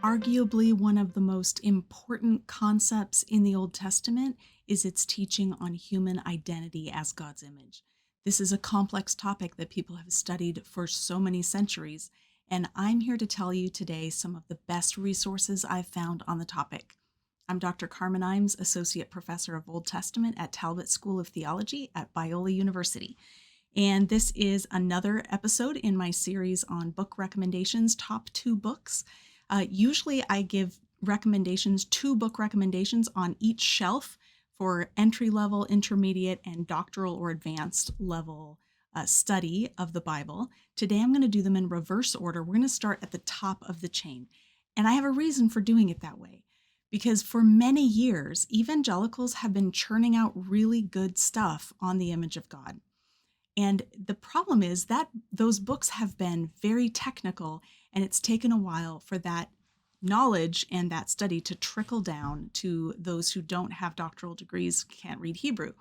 Arguably one of the most important concepts in the Old Testament is its teaching on human identity as God's image. This is a complex topic that people have studied for so many centuries, and I'm here to tell you today some of the best resources I've found on the topic. I'm Dr. Carmen Imes, Associate Professor of Old Testament at Talbot School of Theology at Biola University. And this is another episode in my series on book recommendations, top 2 books. Usually I give recommendations, 2 book recommendations on each shelf for entry level, intermediate, and doctoral or advanced level study of the Bible. Today I'm going to do them in reverse order. We're going to start at the top of the chain. And I have a reason for doing it that way. Because for many years, evangelicals have been churning out really good stuff on the image of God. And the problem is that those books have been very technical, and it's taken a while for that knowledge and that study to trickle down to those who don't have doctoral degrees, can't read Hebrew.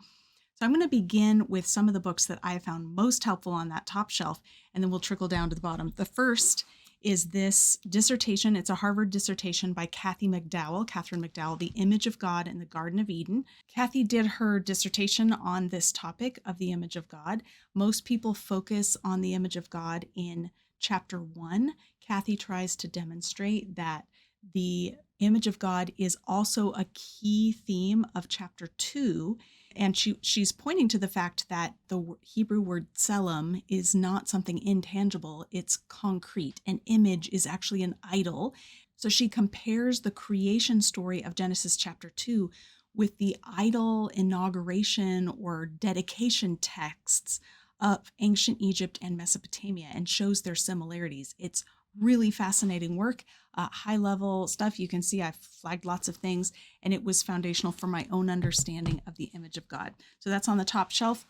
So I'm going to begin with some of the books that I have found most helpful on that top shelf, and then we'll trickle down to the bottom. The first is this dissertation. It's a Harvard dissertation by Catherine McDowell, The Image of God in the Garden of Eden. Kathy did her dissertation on this topic of the image of God. Most people focus on the image of God in chapter 1. Kathy tries to demonstrate that the image of God is also a key theme of chapter 2. And she's pointing to the fact that the Hebrew word tselem is not something intangible, it's concrete. An image is actually an idol. So she compares the creation story of Genesis chapter 2 with the idol inauguration or dedication texts of ancient Egypt and Mesopotamia and shows their similarities. It's really fascinating work, high level stuff. You can see I've flagged lots of things, and it was foundational for my own understanding of the image of God. So that's on the top shelf.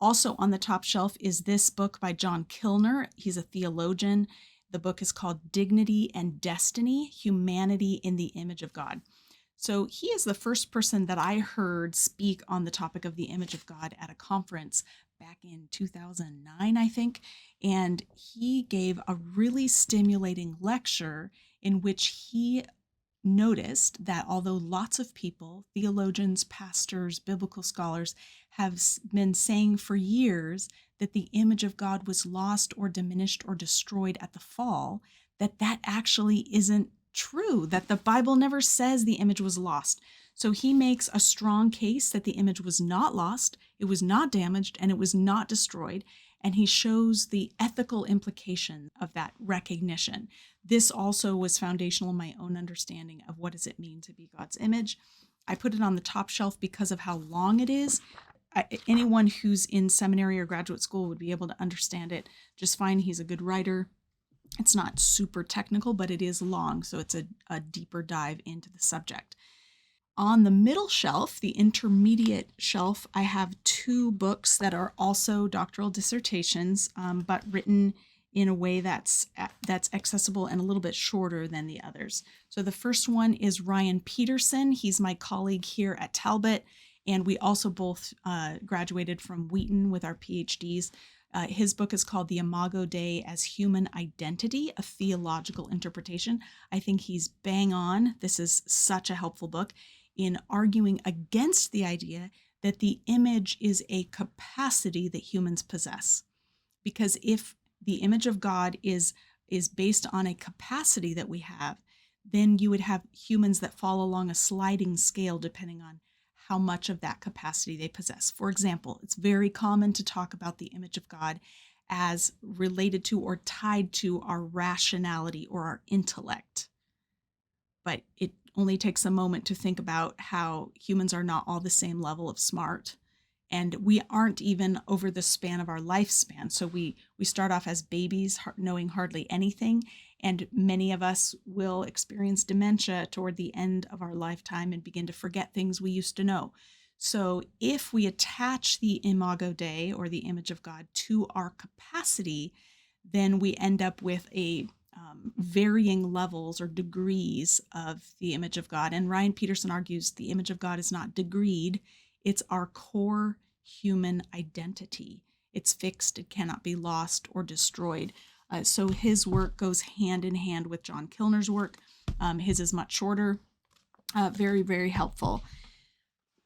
Also on the top shelf is this book by John Kilner. He's a theologian. The book is called Dignity and Destiny, Humanity in the Image of God. So he is the first person that I heard speak on the topic of the image of God at a conference back in 2009, I think. And he gave a really stimulating lecture in which he noticed that although lots of people, theologians, pastors, biblical scholars, have been saying for years that the image of God was lost or diminished or destroyed at the fall, that actually isn't true, that the Bible never says the image was lost. So he makes a strong case that the image was not lost, it was not damaged, and it was not destroyed. And he shows the ethical implication of that recognition. This also was foundational in my own understanding of what does it mean to be God's image. I put it on the top shelf because of how long it is. Anyone who's in seminary or graduate school would be able to understand it just fine. He's a good writer. It's not super technical, but it is long, so it's a deeper dive into the subject. On the middle shelf, the intermediate shelf, I have 2 books that are also doctoral dissertations, but written in a way that's accessible and a little bit shorter than the others. So the first one is Ryan Peterson. He's my colleague here at Talbot, and we also both graduated from Wheaton with our PhDs. His book is called The Imago Dei as Human Identity, a Theological Interpretation. I think he's bang on. This is such a helpful book in arguing against the idea that the image is a capacity that humans possess. Because if the image of God is based on a capacity that we have, then you would have humans that fall along a sliding scale depending on how much of that capacity they possess. For example, it's very common to talk about the image of God as related to or tied to our rationality or our intellect. But it only takes a moment to think about how humans are not all the same level of smart. And we aren't even over the span of our lifespan. So we start off as babies knowing hardly anything. And many of us will experience dementia toward the end of our lifetime and begin to forget things we used to know. So if we attach the Imago Dei, or the image of God, to our capacity, then we end up with a varying levels or degrees of the image of God. And Ryan Peterson argues the image of God is not degreed, it's our core human identity. It's fixed, it cannot be lost or destroyed. So his work goes hand in hand with John Kilner's work. His is much shorter. Very, very helpful.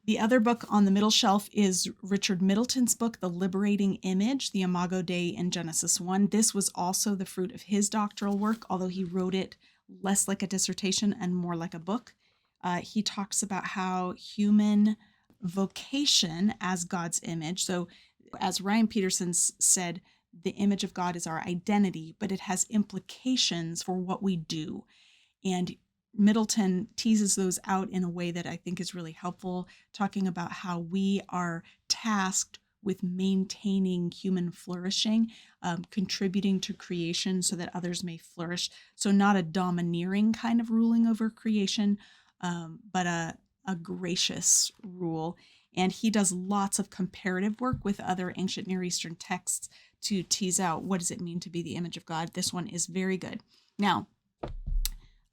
The other book on the middle shelf is Richard Middleton's book, The Liberating Image, the Imago Dei in Genesis 1. This was also the fruit of his doctoral work, although he wrote it less like a dissertation and more like a book. He talks about how human vocation as God's image, so as Ryan Peterson said, the image of God is our identity, but it has implications for what we do. And Middleton teases those out in a way that I think is really helpful, talking about how we are tasked with maintaining human flourishing, contributing to creation so that others may flourish. So not a domineering kind of ruling over creation, but a gracious rule. And he does lots of comparative work with other ancient Near Eastern texts to tease out what does it mean to be the image of God. This one is very good. Now,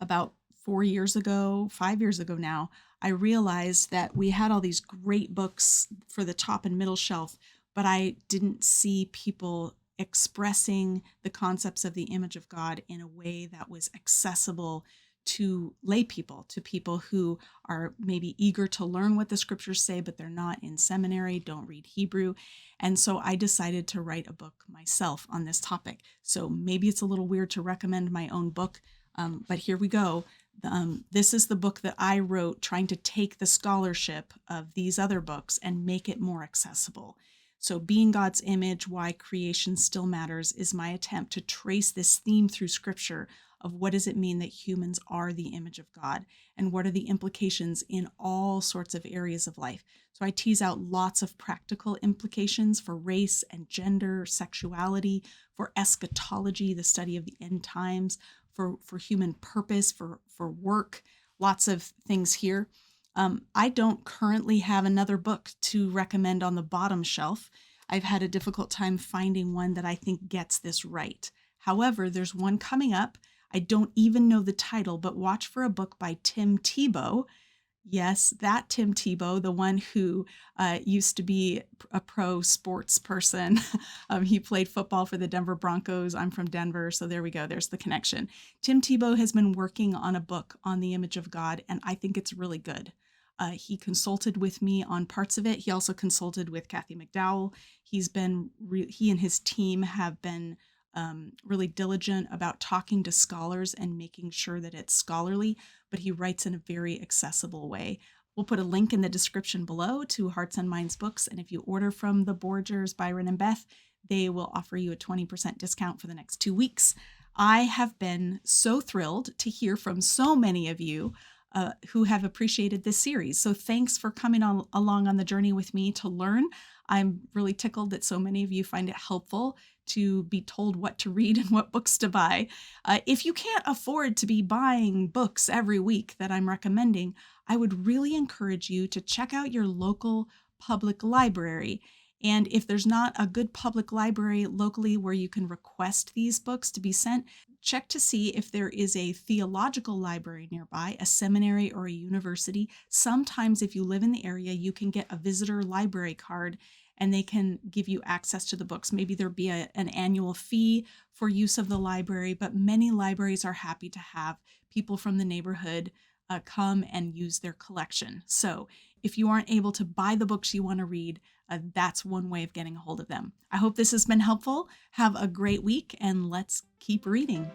about 5 years ago now, I realized that we had all these great books for the top and middle shelf, but I didn't see people expressing the concepts of the image of God in a way that was accessible to lay people, to people who are maybe eager to learn what the scriptures say, but they're not in seminary, don't read Hebrew. And so I decided to write a book myself on this topic. So maybe it's a little weird to recommend my own book, but here we go. This is the book that I wrote trying to take the scholarship of these other books and make it more accessible. So Being God's Image, Why Creation Still Matters is my attempt to trace this theme through scripture of what does it mean that humans are the image of God and what are the implications in all sorts of areas of life. So I tease out lots of practical implications for race and gender, sexuality, for eschatology, the study of the end times, for human purpose, for work, lots of things here. I don't currently have another book to recommend on the bottom shelf. I've had a difficult time finding one that I think gets this right. However, there's one coming up. I don't even know the title, but watch for a book by Tim Tebow. Yes, that Tim Tebow, the one who used to be a pro sports person. He played football for the Denver Broncos. I'm from Denver, so there we go. There's the connection. Tim Tebow has been working on a book on the image of God, and I think it's really good. He consulted with me on parts of it. He also consulted with Kathy McDowell. He and his team have been really diligent about talking to scholars and making sure that it's scholarly, but he writes in a very accessible way. We'll put a link in the description below to Hearts and Minds books, and if you order from the Borgers, Byron and Beth, they will offer you a 20% discount for the next 2 weeks. I have been so thrilled to hear from so many of you who have appreciated this series. So thanks for coming along on the journey with me to learn. I'm really tickled that so many of you find it helpful to be told what to read and what books to buy. If you can't afford to be buying books every week that I'm recommending, I would really encourage you to check out your local public library. And if there's not a good public library locally where you can request these books to be sent, check to see if there is a theological library nearby, a seminary or a university. Sometimes if you live in the area, you can get a visitor library card and they can give you access to the books. Maybe there'll be an annual fee for use of the library, but many libraries are happy to have people from the neighborhood come and use their collection. So if you aren't able to buy the books you want to read, that's one way of getting a hold of them. I hope this has been helpful. Have a great week and let's keep reading.